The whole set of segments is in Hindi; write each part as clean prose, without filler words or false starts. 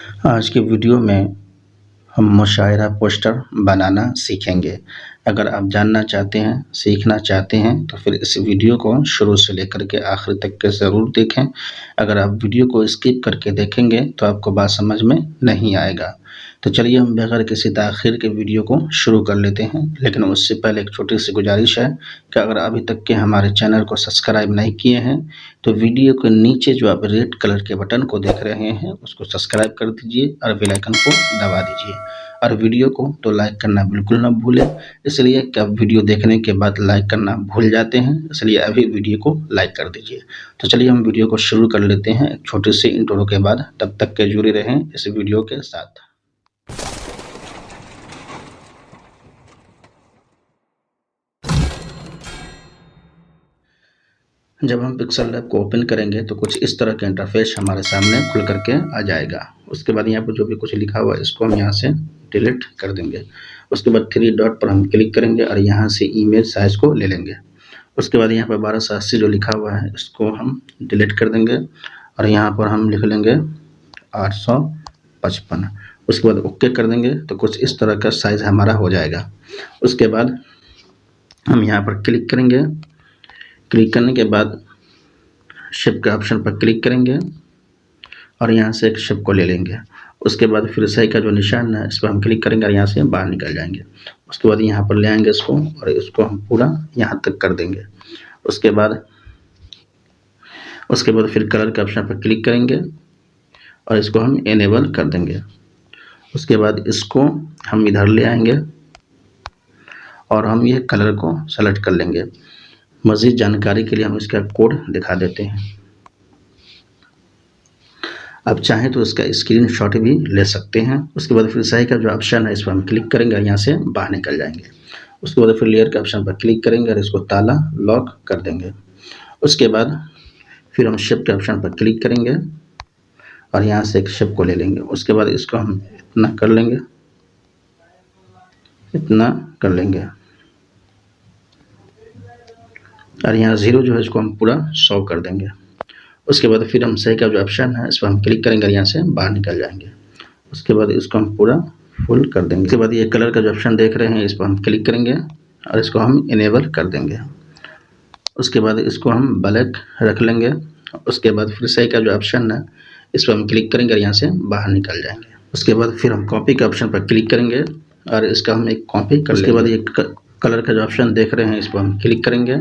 आज के वीडियो में हम मुशायरा पोस्टर बनाना सीखेंगे। अगर आप जानना चाहते हैं, सीखना चाहते हैं तो फिर इस वीडियो को शुरू से लेकर के आखिर तक के ज़रूर देखें। अगर आप वीडियो को स्किप करके देखेंगे तो आपको बात समझ में नहीं आएगा। तो चलिए हम बगैर किसी ताख़ीर के वीडियो को शुरू कर लेते हैं। लेकिन उससे पहले एक छोटी सी गुजारिश है कि अगर अभी तक के हमारे चैनल को सब्सक्राइब नहीं किए हैं तो वीडियो के नीचे जो आप रेड कलर के बटन को देख रहे हैं उसको सब्सक्राइब कर दीजिए और बेल आइकन को दबा दीजिए और वीडियो को तो लाइक करना बिल्कुल ना भूलें। इसलिए कि आप वीडियो देखने के बाद लाइक करना भूल जाते हैं, इसलिए अभी वीडियो को लाइक कर दीजिए। तो चलिए हम वीडियो को शुरू कर लेते हैं एक छोटे से इंट्रो के बाद। तब तक के जुड़े रहें इस वीडियो के साथ। जब हम पिक्सल लैब को ओपन करेंगे तो कुछ इस तरह का इंटरफेस हमारे सामने खुल करके आ जाएगा। उसके बाद यहाँ पर जो भी कुछ लिखा हुआ है इसको हम यहाँ से डिलीट कर देंगे। उसके बाद 3 डॉट पर हम क्लिक करेंगे और यहाँ से इमेज साइज़ को ले लेंगे। उसके बाद यहाँ पर 1280 जो लिखा हुआ है इसको हम डिलीट कर देंगे और यहाँ पर हम लिख लेंगे 855। उसके बाद ओके कर देंगे तो कुछ इस तरह का साइज़ हमारा हो जाएगा। उसके बाद हम यहाँ पर क्लिक करेंगे। क्लिक करने के बाद शिप के ऑप्शन पर क्लिक करेंगे और यहाँ से एक शिप को ले लेंगे। उसके बाद फिर सही का जो निशान है इस पर हम क्लिक करेंगे और यहाँ से बाहर निकल जाएंगे। उसके बाद यहाँ पर ले आएंगे इसको और इसको हम पूरा यहाँ तक कर देंगे। उसके बाद फिर कलर के ऑप्शन पर क्लिक करेंगे और इसको हम इनेबल कर देंगे। उसके बाद इसको हम इधर ले आएंगे और हम ये कलर को सेलेक्ट कर लेंगे। मज़ीद जानकारी के लिए हम इसका कोड दिखा देते हैं। आप चाहें तो इसका स्क्रीनशॉट भी ले सकते हैं। उसके बाद फिर सही का जो ऑप्शन है इस पर हम क्लिक करेंगे और यहाँ से बाहर निकल जाएंगे। उसके बाद फिर लेयर के ऑप्शन पर क्लिक करेंगे और इसको ताला लॉक कर देंगे। उसके बाद फिर हम शिप के ऑप्शन पर क्लिक करेंगे और यहाँ से एक शिप को ले लेंगे। उसके बाद इसको हम इतना कर लेंगे, इतना कर लेंगे और यहाँ 0 जो है इसको हम पूरा 100 कर देंगे। उसके बाद फिर हम सही का जो ऑप्शन है इस पर हम क्लिक करेंगे और यहाँ से बाहर निकल जाएंगे। उसके बाद इसको हम पूरा फुल कर देंगे। उसके बाद ये कलर का जो ऑप्शन देख रहे हैं इस पर हम क्लिक करेंगे और इसको हम इनेबल कर देंगे। उसके बाद इसको हम ब्लैक रख लेंगे। उसके बाद फिर सही का जो ऑप्शन है इस पर हम क्लिक करेंगे और यहाँ से बाहर निकल जाएंगे। उसके बाद फिर हम कॉपी के ऑप्शन पर क्लिक करेंगे और इसका हम एक कॉपी कर लेंगे। उसके बाद ये कलर का जो ऑप्शन देख रहे हैं इस पर हम क्लिक करेंगे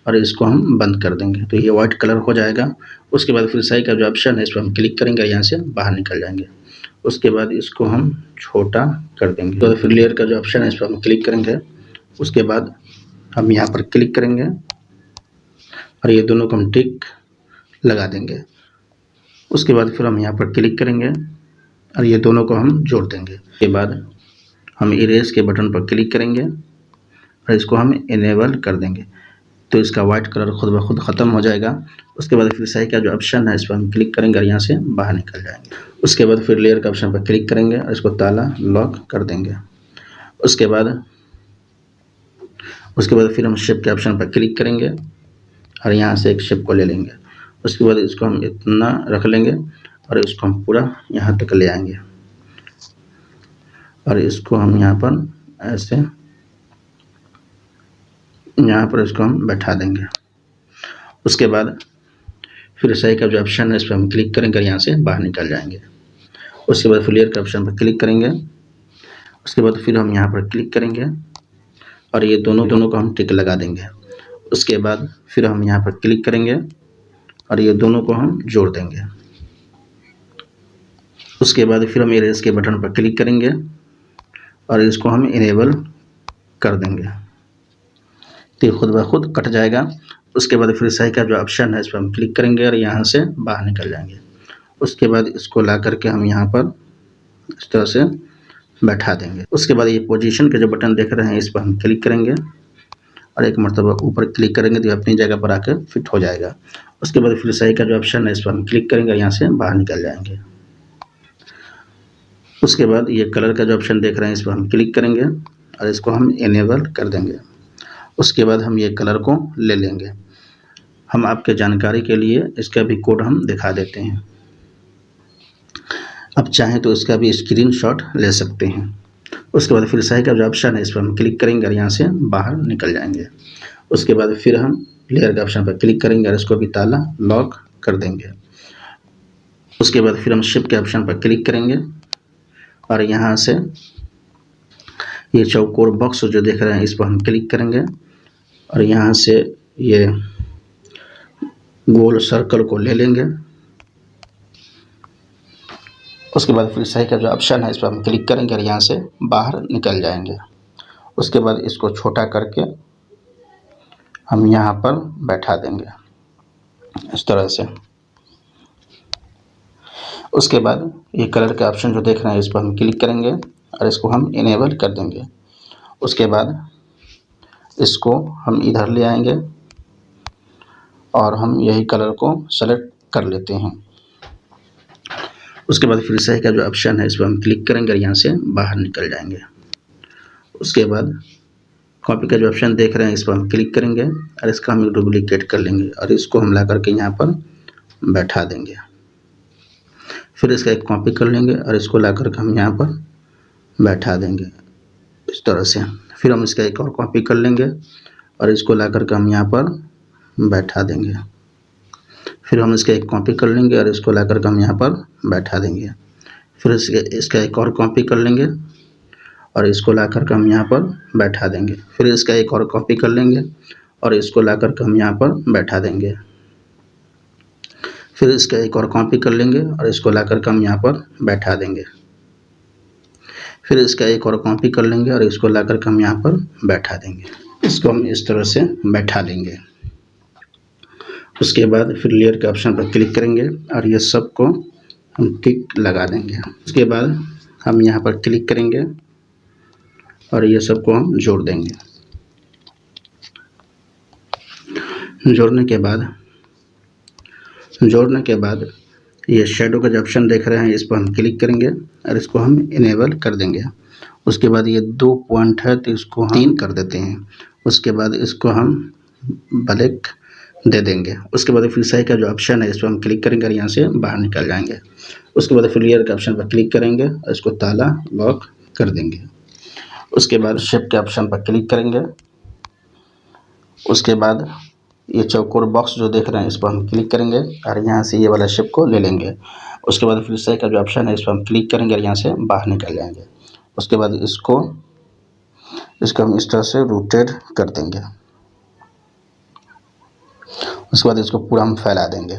और इसको हम बंद कर देंगे तो ये वाइट कलर हो जाएगा। उसके बाद फिर सही का जो ऑप्शन है इस पर हम क्लिक करेंगे और यहाँ से बाहर निकल जाएंगे। उसके बाद इसको हम छोटा कर देंगे। तो फिर लेयर का जो ऑप्शन है इस पर हम क्लिक करेंगे। उसके बाद हम यहाँ पर क्लिक करेंगे और ये दोनों को हम टिक लगा देंगे। उसके बाद फिर हम यहाँ पर क्लिक करेंगे और ये दोनों को हम जोड़ देंगे। उसके बाद हम इरेज के बटन पर क्लिक करेंगे और इसको हम इनेबल कर देंगे तो इसका वाइट कलर खुद ब खुद ख़त्म हो जाएगा। उसके बाद फिर सही का जो ऑप्शन है इस पर हम क्लिक करेंगे और यहाँ से बाहर निकल जाएंगे। उसके बाद फिर लेयर के ऑप्शन पर क्लिक करेंगे और इसको ताला लॉक कर देंगे। उसके बाद फिर हम शिप के ऑप्शन पर क्लिक करेंगे और यहाँ से एक शिप को ले लेंगे। उसके बाद इसको हम इतना रख लेंगे और इसको हम पूरा यहाँ तक ले आएंगे और इसको हम यहाँ पर ऐसे इसको हम बैठा देंगे। उसके बाद फिर सही का जो ऑप्शन है इस पर हम क्लिक करेंगे और यहाँ से बाहर निकल जाएंगे। उसके बाद फिर लेयर के ऑप्शन पर क्लिक करेंगे। उसके बाद फिर हम यहाँ पर क्लिक करेंगे और ये दोनों को हम टिक लगा देंगे। उसके बाद फिर हम यहाँ पर क्लिक करेंगे और ये दोनों को हम जोड़ देंगे। उसके बाद फिर हम इरेज के बटन पर क्लिक करेंगे और इसको हम इनेबल कर देंगे तो खुद ब खुद कट जाएगा। उसके बाद फिर सही का जो ऑप्शन है इस पर हम क्लिक करेंगे और यहाँ से बाहर निकल जाएंगे। उसके बाद इसको ला करके हम यहाँ पर इस तरह से बैठा देंगे। उसके बाद ये पोजीशन के जो बटन देख रहे हैं इस पर हम क्लिक करेंगे और एक मरतबा ऊपर क्लिक करेंगे तो अपनी जगह पर आकर फिट हो जाएगा। उसके बाद फिर सही का जो ऑप्शन है इस पर हम क्लिक करेंगे और यहाँ से बाहर निकल जाएंगे। उसके बाद ये कलर का जो ऑप्शन देख रहे हैं इस पर हम क्लिक करेंगे और इसको हम इनेबल कर देंगे। उसके बाद हम ये कलर को ले लेंगे। हम आपके जानकारी के लिए इसका भी कोड हम दिखा देते हैं। अब चाहें तो इसका भी स्क्रीनशॉट ले सकते हैं। उसके बाद फिर सही का जो ऑप्शन है इस पर हम क्लिक करेंगे और यहाँ से बाहर निकल जाएंगे। उसके बाद फिर हम लेयर के ऑप्शन पर क्लिक करेंगे और इसको भी ताला लॉक कर देंगे। उसके बाद फिर हम शिप के ऑप्शन पर क्लिक करेंगे और यहाँ से ये चौकोर बॉक्स जो देख रहे हैं इस पर हम क्लिक करेंगे और यहाँ से ये गोल सर्कल को ले लेंगे। उसके बाद फिर सही का जो ऑप्शन है इस पर हम क्लिक करेंगे और यहाँ से बाहर निकल जाएंगे। उसके बाद इसको छोटा करके हम यहाँ पर बैठा देंगे इस तरह से। उसके बाद ये कलर के ऑप्शन जो देख रहे हैं इस पर हम क्लिक करेंगे और इसको हम इनेबल कर देंगे। उसके बाद इसको हम इधर ले आएंगे और हम यही कलर को सेलेक्ट कर लेते हैं। उसके बाद फिर सही का जो ऑप्शन है इस पर हम क्लिक करेंगे और यहाँ से बाहर निकल जाएंगे। उसके बाद कॉपी का जो ऑप्शन देख रहे हैं इस पर हम क्लिक करेंगे और इसका हम डुप्लीकेट कर लेंगे और इसको हम ला करके यहाँ पर बैठा देंगे। फिर इसका एक कॉपी कर लेंगे और इसको ला करके हम यहाँ पर बैठा देंगे इस तरह से। फिर हम इसका एक और कॉपी कर लेंगे और इसको ला करके हम यहाँ पर बैठा देंगे। फिर हम इसका एक कॉपी कर लेंगे और इसको ला करके हम यहाँ पर बैठा देंगे। फिर इसका एक और कॉपी कर लेंगे और इसको ला करके हम यहाँ पर बैठा देंगे। फिर इसका एक और कॉपी कर लेंगे और इसको ला करके हम यहाँ पर बैठा देंगे। फिर इसका एक और कॉपी कर लेंगे और इसको ला करके हम यहाँ पर बैठा देंगे। फिर इसका एक और कॉपी कर लेंगे और इसको ला करके हम यहाँ पर बैठा देंगे। इसको हम इस तरह से बैठा लेंगे। उसके बाद फिर लेयर के ऑप्शन पर क्लिक करेंगे और ये सब को हम टिक लगा देंगे। उसके बाद हम यहाँ पर क्लिक करेंगे और ये सब को हम जोड़ देंगे। जोड़ने के बाद ये शेडो का जो ऑप्शन देख रहे हैं इस पर हम क्लिक करेंगे और इसको हम इनेबल कर देंगे। उसके बाद ये 2 पॉइंट है तो इसको हम 3 कर देते हैं। उसके बाद इसको हम ब्लैक दे देंगे। उसके बाद फिर सही का जो ऑप्शन है इस पर हम क्लिक करेंगे और यहाँ से बाहर निकल जाएंगे। उसके बाद फिर लेयर के ऑप्शन पर क्लिक करेंगे और इसको ताला लॉक कर देंगे। उसके बाद शेप के ऑप्शन पर क्लिक करेंगे। उसके बाद ये चौकोर बॉक्स जो देख रहे हैं इस पर हम क्लिक करेंगे और यहाँ से ये वाला शेप को ले लेंगे। उसके बाद फिर सही का जो ऑप्शन है इस पर हम क्लिक करेंगे और यहाँ से बाहर निकल जाएंगे। उसके बाद इसको हम इस तरह से रोटेट कर देंगे। उसके बाद इसको पूरा हम फैला देंगे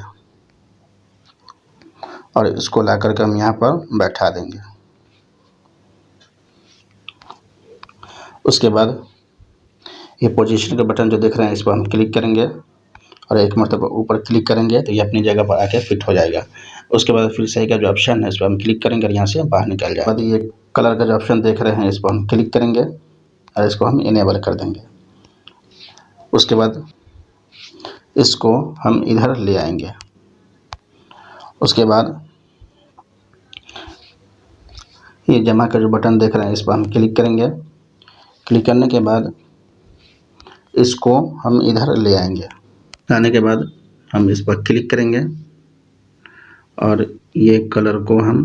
और इसको ला करके हम यहाँ पर बैठा देंगे। उसके बाद ये पोजीशन का बटन जो देख रहे हैं इस पर हम क्लिक करेंगे और एक मरतबा ऊपर क्लिक करेंगे तो ये अपनी जगह पर आके फिट हो जाएगा। उसके बाद फिर सही का जो ऑप्शन है इस पर हम क्लिक करेंगे और यहाँ से बाहर निकल जाएगा। बाद ये कलर का जो ऑप्शन देख रहे हैं इस पर हम क्लिक करेंगे और इसको हम इनेबल कर देंगे। उसके बाद इसको हम इधर ले आएंगे। उसके बाद ये जमा का जो बटन देख रहे हैं इस पर हम क्लिक करेंगे। क्लिक करने के बाद इसको हम इधर ले आएंगे। आने के बाद हम इस पर क्लिक करेंगे और ये कलर को हम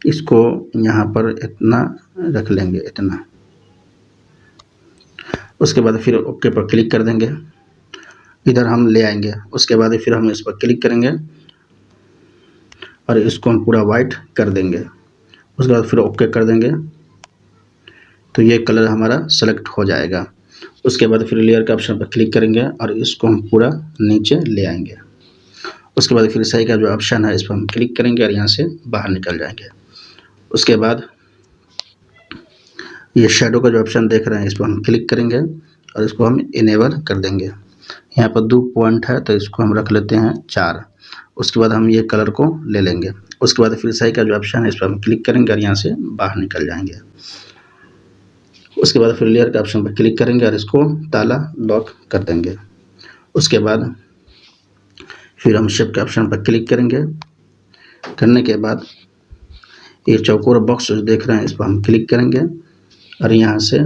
इसको यहाँ पर इतना रख लेंगे, इतना। उसके बाद फिर ओके पर क्लिक कर देंगे, इधर हम ले आएंगे। उसके बाद फिर हम इस पर क्लिक करेंगे और इसको हम पूरा वाइट कर देंगे। उसके बाद फिर ओके कर देंगे तो ये कलर हमारा सेलेक्ट हो जाएगा। उसके बाद फिर लेयर के ऑप्शन पर क्लिक करेंगे और इसको हम पूरा नीचे ले आएंगे। उसके बाद फिर सही का जो ऑप्शन है इस पर हम क्लिक करेंगे और यहाँ से बाहर निकल जाएंगे। उसके बाद ये शेडो का जो ऑप्शन देख रहे हैं इस पर हम क्लिक करेंगे और इसको हम इनेबल कर देंगे। यहाँ पर 2 पॉइंट है तो इसको हम रख लेते हैं 4। उसके बाद हम ये कलर को ले लेंगे। उसके बाद फिर सही का जो ऑप्शन है इस पर हम क्लिक करेंगे और यहाँ से बाहर निकल जाएंगे। उसके बाद फिर लेयर के ऑप्शन पर क्लिक करेंगे और इसको ताला लॉक कर देंगे। उसके बाद फिर हम शेप के ऑप्शन पर क्लिक करेंगे। करने के बाद ये चौकोर बॉक्स जो देख रहे हैं इस पर हम क्लिक करेंगे और यहाँ से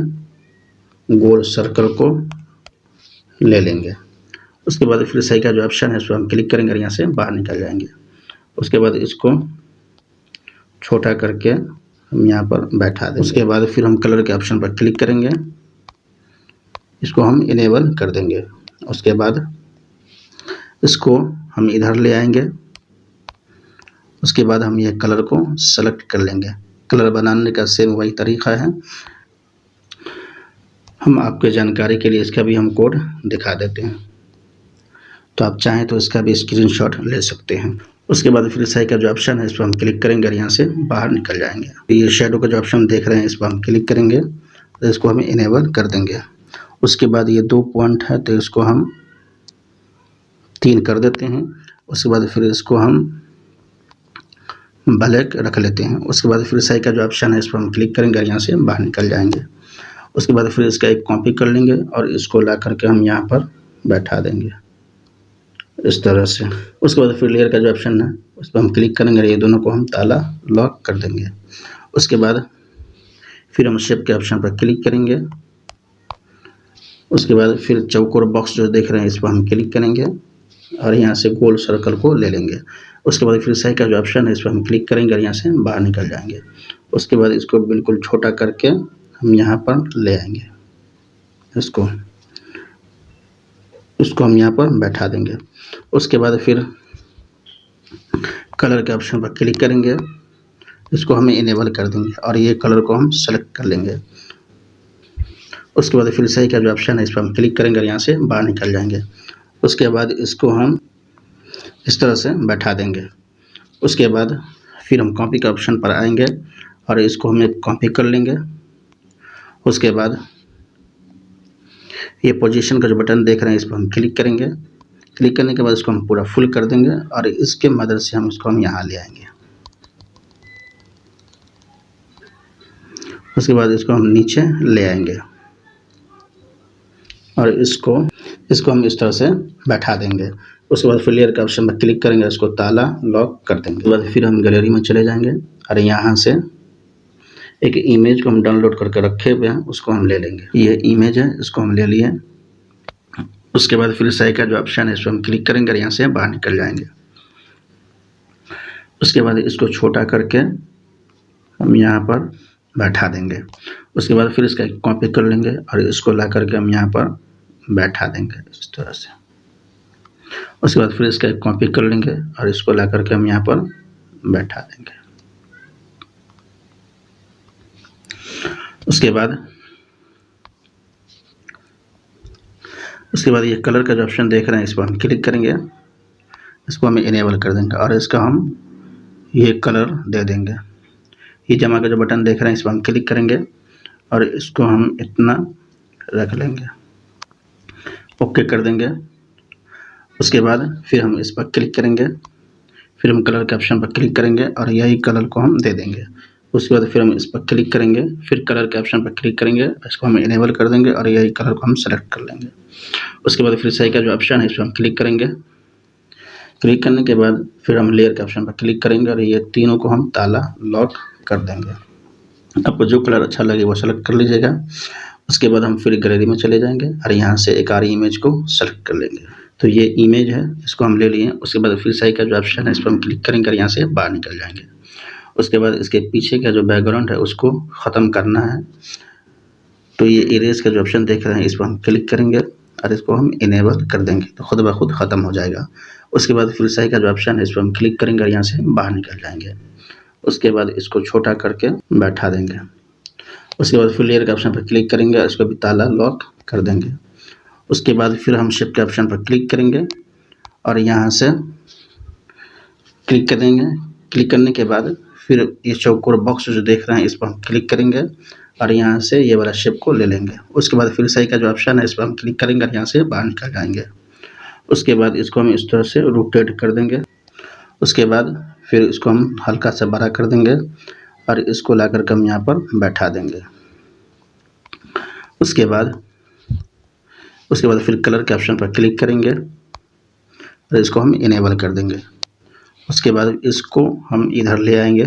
गोल सर्कल को ले लेंगे। उसके बाद फिर सही का जो ऑप्शन है इस पर हम क्लिक करेंगे और यहाँ से बाहर निकल जाएंगे। उसके बाद इसको छोटा करके हम यहाँ पर बैठा देंगे। उसके बाद फिर हम कलर के ऑप्शन पर क्लिक करेंगे, इसको हम इनेबल कर देंगे। उसके बाद इसको हम इधर ले आएंगे। उसके बाद हम ये कलर को सेलेक्ट कर लेंगे। कलर बनाने का सेम वही तरीका है। हम आपके जानकारी के लिए इसका भी हम कोड दिखा देते हैं, तो आप चाहें तो इसका भी स्क्रीनशॉट ले सकते हैं। उसके बाद फिर साइज का जो ऑप्शन है इस पर हम क्लिक करेंगे और यहाँ से बाहर निकल जाएंगे। ये शेडो का जो ऑप्शन देख रहे हैं इस पर हम क्लिक करेंगे तो इसको हम इनेबल कर देंगे। उसके बाद ये 2 पॉइंट है तो इसको हम 3 कर देते हैं। उसके बाद फिर इसको हम ब्लैक रख लेते हैं। उसके बाद फिर साइज का जो ऑप्शन है इस पर हम क्लिक करेंगे और यहाँ से बाहर निकल जाएंगे। उसके बाद फिर इसका एक कॉपी कर लेंगे और इसको ला करके हम यहाँ पर बैठा देंगे इस तरह से। उसके बाद फिर लेयर का जो ऑप्शन है उस पर हम क्लिक करेंगे और ये दोनों को हम ताला लॉक कर देंगे। उसके बाद फिर हम शेप के ऑप्शन पर क्लिक करेंगे। उसके बाद फिर चौकोर बॉक्स जो देख रहे हैं इस पर हम क्लिक करेंगे और यहाँ से गोल सर्कल को ले लेंगे। उसके बाद फिर साइज का जो ऑप्शन है इस पर हम क्लिक करेंगे और यहाँ से बाहर निकल जाएंगे। उसके बाद इसको बिल्कुल छोटा करके हम यहाँ पर ले आएंगे। इसको हम यहाँ पर बैठा देंगे। उसके बाद फिर कलर के ऑप्शन पर क्लिक करेंगे, इसको हमें इनेबल कर देंगे और ये कलर को हम सेलेक्ट कर लेंगे। उसके बाद फिर साइज का जो ऑप्शन है इस पर हम क्लिक करेंगे और यहाँ से बाहर निकल जाएंगे। उसके बाद इसको हम इस तरह से बैठा देंगे। उसके बाद फिर हम कॉपी के ऑप्शन पर आएंगे और इसको हम एक कॉपी कर लेंगे। उसके बाद ये पोजीशन का जो बटन देख रहे हैं इस पर हम क्लिक करेंगे। क्लिक करने के बाद इसको हम पूरा फुल कर देंगे और इसके मदद से हम इसको यहाँ ले आएंगे। उसके बाद इसको हम नीचे ले आएंगे और इसको हम इस तरह से बैठा देंगे। उसके बाद फिर लेयर के ऑप्शन पर क्लिक करेंगे, इसको ताला लॉक कर देंगे। उसके बाद फिर हम गैलरी में चले जाएंगे और यहाँ से एक इमेज को हम डाउनलोड करके रखे हुए हैं उसको हम ले लेंगे। ये इमेज है, इसको हम ले लिए। उसके बाद फिर साइज का जो ऑप्शन है इस पर हम क्लिक करेंगे और यहाँ से बाहर निकल जाएंगे। उसके बाद इसको छोटा करके हम यहाँ पर बैठा देंगे। उसके बाद फिर इसका कॉपी कर लेंगे और इसको ला करके हम यहाँ पर बैठा देंगे इस तरह से। उसके बाद फिर इसका कॉपी कर लेंगे और इसको ला करके हम यहाँ पर बैठा देंगे। उसके बाद ये कलर का जो ऑप्शन देख रहे हैं इस पर हम क्लिक करेंगे, इसको हम इनेबल कर देंगे और इसका हम ये कलर दे देंगे। ये जमा का जो बटन देख रहे हैं इस पर हम क्लिक करेंगे और इसको हम इतना रख लेंगे, ओके कर देंगे। उसके बाद फिर हम इस पर क्लिक करेंगे, फिर हम कलर के ऑप्शन पर क्लिक करेंगे और यही कलर को हम दे देंगे। उसके बाद फिर हम इस पर क्लिक करेंगे, फिर कलर के ऑप्शन पर क्लिक करेंगे, इसको हम इनेबल कर देंगे और यही कलर को हम सेलेक्ट कर लेंगे। उसके बाद फिर साइज का जो ऑप्शन है इस पर हम क्लिक करेंगे। क्लिक करने के बाद फिर हम लेयर के ऑप्शन पर क्लिक करेंगे और ये तीनों को हम ताला लॉक कर देंगे। आपको जो कलर अच्छा लगे वो सेलेक्ट कर लीजिएगा। उसके बाद हम फिर गैलरी में चले जाएंगे और यहाँ से एक और इमेज को सेलेक्ट कर लेंगे। तो ये इमेज है, इसको हम ले लिए। उसके बाद फिर साइज का जो ऑप्शन है इस पर हम क्लिक करेंगे और यहाँ से बाहर निकल जाएंगे। उसके बाद इसके पीछे का जो बैकग्राउंड है उसको ख़त्म करना है, तो ये इरेज का जो ऑप्शन देख रहे हैं इस पर हम क्लिक करेंगे और इसको हम इनेबल कर देंगे, तो खुद ब खुद ख़त्म हो जाएगा। उसके बाद फिर साइज का जो ऑप्शन है इस पर हम क्लिक करेंगे और यहाँ से बाहर निकल जाएंगे। उसके बाद इसको छोटा करके बैठा देंगे। उसके बाद फिर लेयर के ऑप्शन पर क्लिक करेंगे और इसको भी ताला लॉक कर देंगे। उसके बाद फिर हम शेप के ऑप्शन पर क्लिक करेंगे और यहाँ से क्लिक कर देंगे। क्लिक करने के बाद फिर ये चौकोर बॉक्स जो देख रहे हैं इस पर हम क्लिक करेंगे और यहाँ से ये वाला शेप को ले लेंगे। उसके बाद फिर साइज का जो ऑप्शन है इस पर हम क्लिक करेंगे और यहाँ से बाहर निकल जाएंगे। उसके बाद इसको हम इस तरह से रोटेट कर देंगे। उसके बाद फिर इसको हम हल्का सा बड़ा कर देंगे और इसको ला कर हम यहाँ पर बैठा देंगे। उसके बाद फिर कलर के ऑप्शन पर क्लिक करेंगे और इसको हम इनेबल कर देंगे। उसके बाद इसको हम इधर ले आएंगे।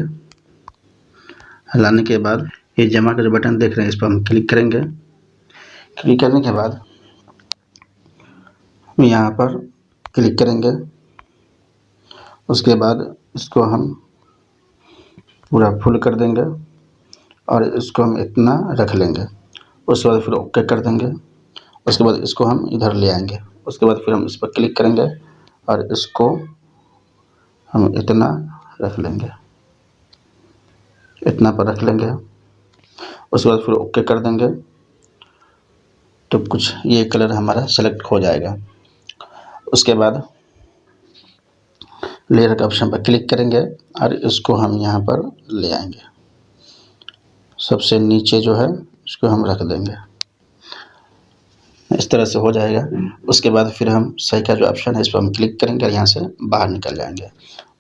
लाने के बाद ये जमा का जो बटन देख रहे हैं इस पर हम क्लिक करेंगे। क्लिक करने के बाद हम यहाँ पर क्लिक करेंगे। उसके बाद इसको हम पूरा फुल कर देंगे और इसको हम इतना रख लेंगे। उसके बाद फिर ओके कर देंगे। उसके बाद इसको हम इधर ले आएंगे। उसके बाद फिर हम इस पर क्लिक करेंगे और इसको हम इतना रख लेंगे, इतना पर रख लेंगे। उसके बाद फिर ओके कर देंगे तो कुछ ये कलर हमारा सेलेक्ट हो जाएगा। उसके बाद लेयर के ऑप्शन पर क्लिक करेंगे और इसको हम यहाँ पर ले आएंगे। सबसे नीचे जो है इसको हम रख देंगे, इस तरह से हो जाएगा। उसके बाद फिर हम सही का जो ऑप्शन है इस पर हम क्लिक करेंगे और यहाँ से बाहर निकल जाएंगे।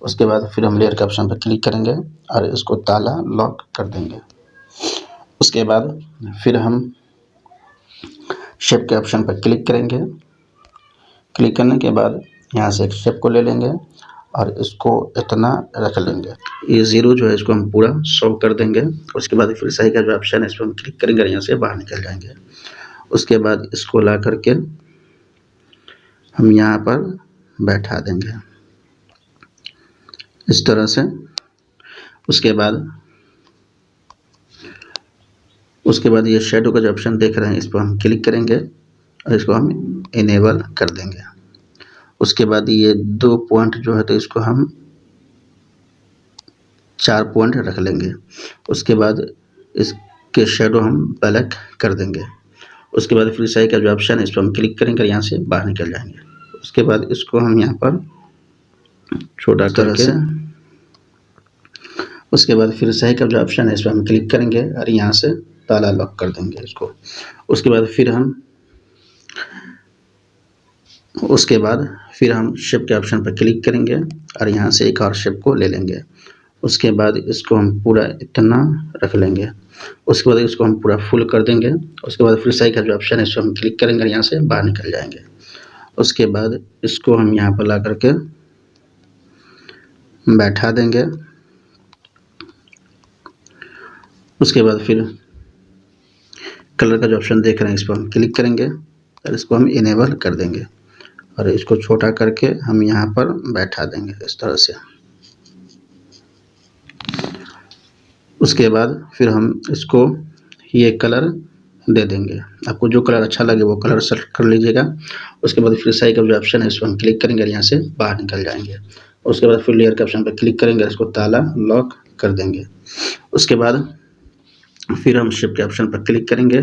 उसके बाद फिर हम लेयर के ऑप्शन पर क्लिक करेंगे और इसको ताला लॉक कर देंगे। उसके बाद फिर हम शेप के ऑप्शन पर क्लिक करेंगे। क्लिक करने के बाद यहाँ से एक शेप को ले लेंगे और इसको इतना रख लेंगे। ये ज़ीरो जो है इसको हम पूरा शो कर देंगे। उसके बाद फिर सही का जो ऑप्शन है इस पर हम क्लिक करेंगे और यहाँ से बाहर निकल जाएंगे। उसके बाद इसको ला करके हम यहाँ पर बैठा देंगे इस तरह से। उसके बाद ये शेडो का जो ऑप्शन देख रहे हैं इस पर हम क्लिक करेंगे और इसको हम इनेबल कर देंगे। उसके बाद ये 2 पॉइंट जो है तो इसको हम 4 पॉइंट रख लेंगे। उसके बाद इसके शेडो हम ब्लैक कर देंगे। उसके बाद फिर सही का जो ऑप्शन है इस पर हम क्लिक करेंगे और यहाँ से बाहर निकल जाएंगे। उसके बाद इसको हम यहाँ पर छोटा करके उसके बाद फिर सही का जो ऑप्शन है इस पर हम क्लिक करेंगे और यहाँ से ताला लॉक कर देंगे इसको। उसके बाद फिर हम शेप के ऑप्शन पर क्लिक करेंगे और यहाँ से एक और शेप को ले लेंगे। उसके बाद इसको हम पूरा इतना रख लेंगे। उसके बाद इसको हम पूरा फुल कर देंगे। उसके बाद फिर सही का जो ऑप्शन है इसको हम क्लिक करेंगे और यहाँ से बाहर निकल जाएंगे। उसके बाद इसको हम यहाँ पर ला करके बैठा देंगे। उसके बाद फिर कलर का जो ऑप्शन देख रहे हैं इस पर हम क्लिक करेंगे और इसको हम इनेबल कर देंगे और इसको छोटा करके हम यहाँ पर बैठा देंगे इस तरह से। उसके बाद फिर हम इसको ये कलर दे देंगे। आपको जो कलर अच्छा लगे वो कलर सेलेक्ट कर लीजिएगा। उसके बाद फिर सही का जो ऑप्शन है इस पर हम क्लिक करेंगे और यहाँ से बाहर निकल जाएंगे। उसके बाद फिर लेयर के ऑप्शन पर क्लिक करेंगे और इसको ताला लॉक कर देंगे। उसके बाद फिर हम शेप के ऑप्शन पर क्लिक करेंगे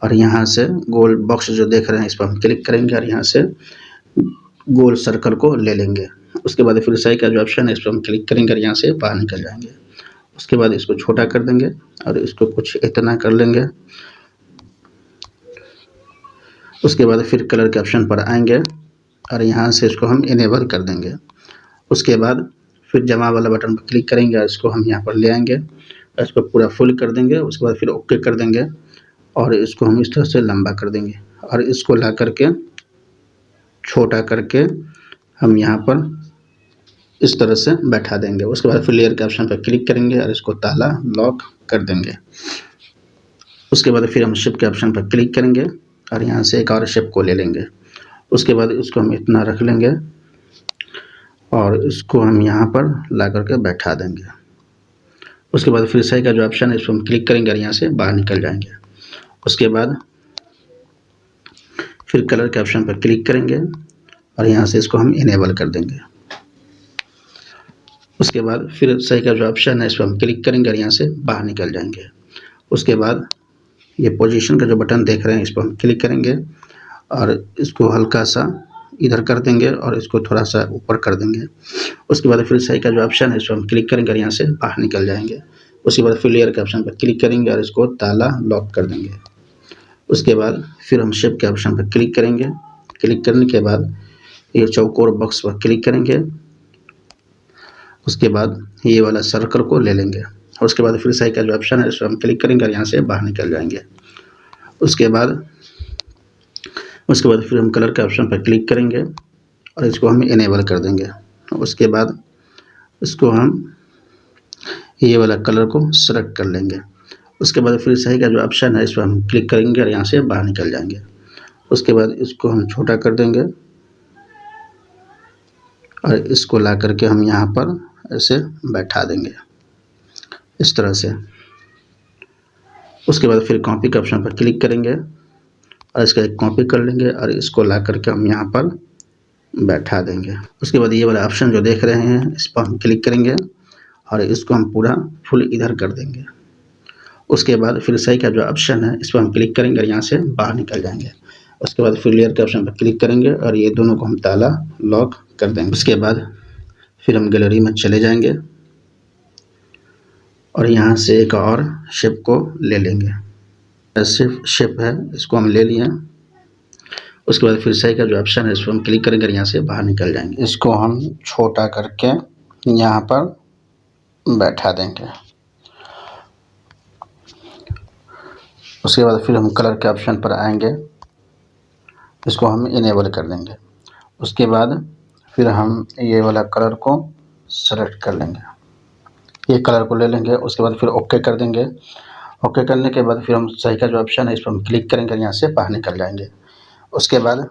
और यहाँ से गोल बॉक्स जो देख रहे हैं इस पर हम क्लिक करेंगे और यहाँ से गोल सर्कल को ले लेंगे। उसके बाद फिर सही का जो ऑप्शन है इस पर हम क्लिक करेंगे और यहाँ से बाहर निकल जाएंगे। उसके बाद इसको छोटा कर देंगे और इसको कुछ इतना कर लेंगे। उसके बाद फिर कलर के ऑप्शन पर आएंगे और यहाँ से इसको हम इनेबल कर देंगे। उसके बाद फिर जमा वाला बटन पर क्लिक करेंगे और इसको हम यहाँ पर ले आएंगे, इसको पूरा फुल कर देंगे। उसके बाद फिर ओके कर देंगे और इसको हम इस तरह से लंबा कर देंगे और इसको ला करके छोटा करके हम यहाँ पर इस तरह से बैठा देंगे। उसके बाद फिर लेयर के ऑप्शन पर क्लिक करेंगे और इसको ताला लॉक कर देंगे। उसके बाद फिर हम शेप के ऑप्शन पर क्लिक करेंगे और यहाँ से एक और शेप को ले लेंगे। उसके बाद इसको हम इतना रख लेंगे और इसको हम यहाँ पर ला करके बैठा देंगे। उसके बाद फिर सही का जो ऑप्शन है इसको हम क्लिक करेंगे और यहाँ से बाहर निकल जाएंगे। उसके बाद फिर कलर के ऑप्शन पर क्लिक करेंगे और यहाँ से इसको हम इनेबल कर देंगे। उसके बाद फिर सही का जो ऑप्शन है इस पर हम क्लिक करेंगे और यहाँ से बाहर निकल जाएंगे। उसके बाद ये पोजीशन का जो बटन देख रहे हैं इस पर हम क्लिक करेंगे और इसको हल्का सा इधर कर देंगे और इसको थोड़ा सा ऊपर कर देंगे। उसके बाद फिर सही का जो ऑप्शन है इस पर हम क्लिक करेंगे और यहाँ से बाहर निकल जाएंगे। उसके बाद फिर लेयर के ऑप्शन पर क्लिक करेंगे और इसको ताला लॉक कर देंगे। उसके बाद फिर हम शेप के ऑप्शन पर क्लिक करेंगे। क्लिक करने के बाद ये चौकोर बॉक्स पर क्लिक करेंगे। उसके बाद ये वाला सर्कल को ले लेंगे और उसके बाद फिर सही का जो ऑप्शन है इस पर हम क्लिक करेंगे और यहाँ से बाहर निकल जाएंगे। उसके बाद फिर हम कलर के ऑप्शन पर क्लिक करेंगे और इसको हम इनेबल कर देंगे। उसके बाद इसको हम ये वाला कलर को सेलेक्ट कर लेंगे। उसके बाद फिर सही का जो ऑप्शन है इस पर हम क्लिक करेंगे और यहाँ से बाहर निकल जाएंगे। उसके बाद इसको हम छोटा कर देंगे और इसको ला करके हम यहाँ पर ऐसे बैठा देंगे इस तरह से। उसके बाद फिर कॉपी के ऑप्शन पर क्लिक करेंगे और इसका एक कॉपी कर लेंगे और इसको ला करके हम यहाँ पर बैठा देंगे। उसके बाद ये वाला ऑप्शन जो देख रहे हैं इस पर हम क्लिक करेंगे और इसको हम पूरा फुल इधर कर देंगे। उसके बाद फिर सही का जो ऑप्शन है इस पर हम क्लिक करेंगे और यहाँ से बाहर निकल जाएंगे। उसके बाद फिर लेयर के ऑप्शन पर क्लिक करेंगे और ये दोनों को हम ताला लॉक कर देंगे। उसके बाद फिर हम गैलरी में चले जाएंगे और यहाँ से एक और शेप को ले लेंगे। ऐसे शेप है इसको हम ले लिए। उसके बाद फिर सही का जो ऑप्शन है इस पर हम क्लिक करेंगे और यहाँ से बाहर निकल जाएंगे। इसको हम छोटा करके यहाँ पर बैठा देंगे। उसके बाद फिर हम कलर के ऑप्शन पर आएंगे, इसको हम इनेबल कर देंगे। उसके बाद फिर हम ये वाला कलर को सेलेक्ट कर लेंगे, ये कलर को ले लेंगे। उसके बाद फिर ओके कर देंगे। ओके करने के बाद फिर हम सही का जो ऑप्शन है इस पर हम क्लिक करेंगे, यहाँ से बाहर निकल जाएंगे। उसके बाद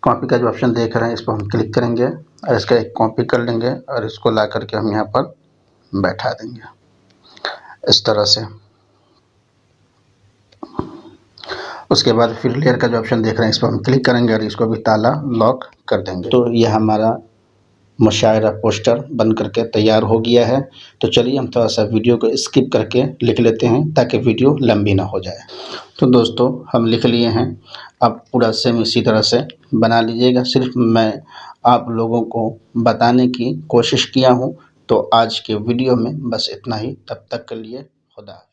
कॉपी का जो ऑप्शन देख रहे हैं इस पर हम क्लिक करेंगे और इसका एक कॉपी कर लेंगे और इसको ला करके हम यहाँ पर बैठा देंगे इस तरह से। उसके बाद फिर लेयर का जो ऑप्शन देख रहे हैं इस पर हम क्लिक करेंगे और इसको भी ताला लॉक कर देंगे। तो यह हमारा मुशायरा पोस्टर बन करके तैयार हो गया है। तो चलिए हम थोड़ा सा वीडियो को स्किप करके लिख लेते हैं ताकि वीडियो लंबी ना हो जाए। तो दोस्तों हम लिख लिए हैं, आप पूरा सेम इसी तरह से बना लीजिएगा। सिर्फ मैं आप लोगों को बताने की कोशिश किया हूँ। तो आज के वीडियो में बस इतना ही। तब तक के लिए खुदा।